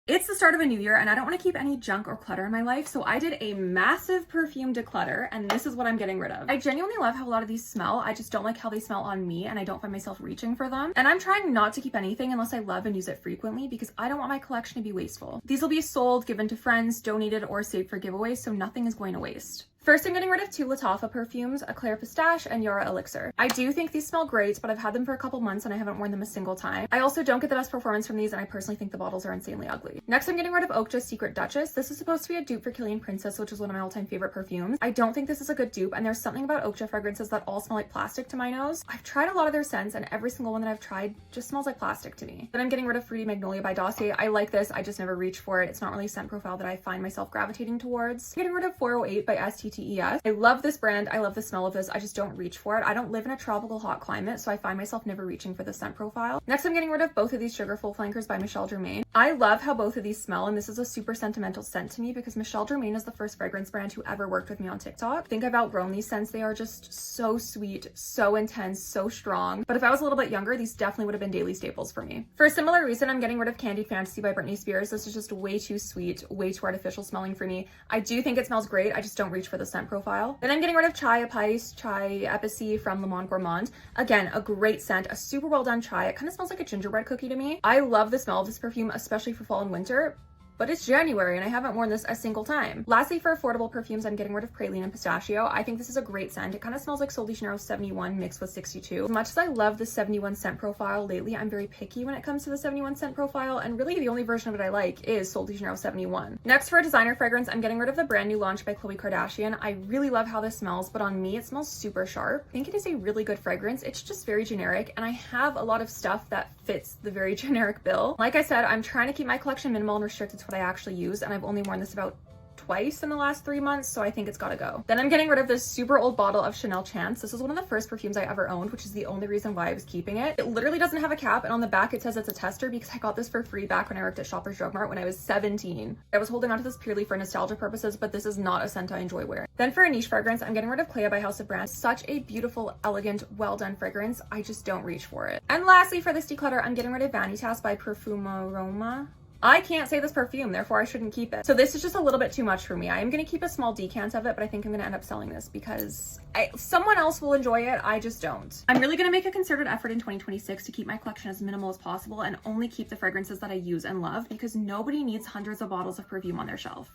It's the start of a new year and I don't want to keep any junk or clutter in my life, so I did a massive perfume declutter and this is what I'm getting rid of. I genuinely love how a lot of these smell. I just don't like how they smell on me and I don't find myself reaching for them. And I'm trying not to keep anything unless I love and use it frequently because I don't want my collection to be wasteful. These will be sold, given to friends, donated, or saved for giveaways, so nothing is going to waste. First, I'm getting rid of 2 Lattafa perfumes, Eclair Pistache and Yara Elixir. I do think these smell great, but I've had them for a couple months and I haven't worn them a single time. I also don't get the best performance from these and I personally think the bottles are insanely ugly. Next, I'm getting rid of Okja's Secret Duchess. This is supposed to be a dupe for Killian Princess, which is one of my all-time favorite perfumes. I don't think this is a good dupe, and there's something about Okja fragrances that all smell like plastic to my nose. I've tried a lot of their scents and every single one that I've tried just smells like plastic to me. Then I'm getting rid of Fruity Magnolia by Dossier. I like this, I just never reach for it. It's not really a scent profile that I find myself gravitating towards. I'm getting rid of 408 by STTES. I love this brand, I love the smell of this, I just don't reach for it. I don't live in a tropical hot climate, so I find myself never reaching for the scent profile. Next, I'm getting rid of both of these Sugarful Flankers by Michel Germain. I love how both of these smell, and this is a super sentimental scent to me because Michel Germain is the first fragrance brand who ever worked with me on TikTok. I think I've outgrown these scents. They are just so sweet, so intense, so strong. But if I was a little bit younger, these definitely would have been daily staples for me. For a similar reason, I'm getting rid of Candied Fantasy by Britney Spears. This is just way too sweet, way too artificial smelling for me. I do think it smells great, I just don't reach for the scent profile. Then I'm getting rid of Chai Apais Chai Epicy from Le Monde Gourmand. Again, a great scent, a super well done chai. It kind of smells like a gingerbread cookie to me. I love the smell of this perfume, especially for fall and winter. But it's January and I haven't worn this a single time. Lastly, for affordable perfumes, I'm getting rid of Praline and Pistachio. I think this is a great scent. It kind of smells like Sol de Janeiro 71 mixed with 62. As much as I love the 71 scent profile lately, I'm very picky when it comes to the 71 scent profile, and really the only version of it I like is Sol de Janeiro 71. Next, for a designer fragrance, I'm getting rid of the brand new launch by Khloe Kardashian. I really love how this smells, but on me it smells super sharp. I think it is a really good fragrance. It's just very generic, and I have a lot of stuff that fits the very generic bill. Like I said, I'm trying to keep my collection minimal and restricted to what I actually use, and I've only worn this about twice in the last 3 months, so I think it's gotta go. Then I'm getting rid of this super old bottle of Chanel Chance. This is one of the first perfumes I ever owned, which is the only reason why I was keeping it. It literally doesn't have a cap, and on the back it says it's a tester because I got this for free back when I worked at Shoppers Drug Mart when I was 17. I was holding on to this purely for nostalgia purposes, but this is not a scent I enjoy wearing. Then for a niche fragrance, I'm getting rid of Clea by House of Brands. Such a beautiful, elegant, well done fragrance. I just don't reach for it. And lastly, for this declutter, I'm getting rid of Vanitas by Perfume Aroma. I can't say this perfume, therefore I shouldn't keep it. So this is just a little bit too much for me. I am going to keep a small decant of it, but I think I'm going to end up selling this because someone else will enjoy it. I just don't. I'm really going to make a concerted effort in 2026 to keep my collection as minimal as possible and only keep the fragrances that I use and love because nobody needs hundreds of bottles of perfume on their shelf.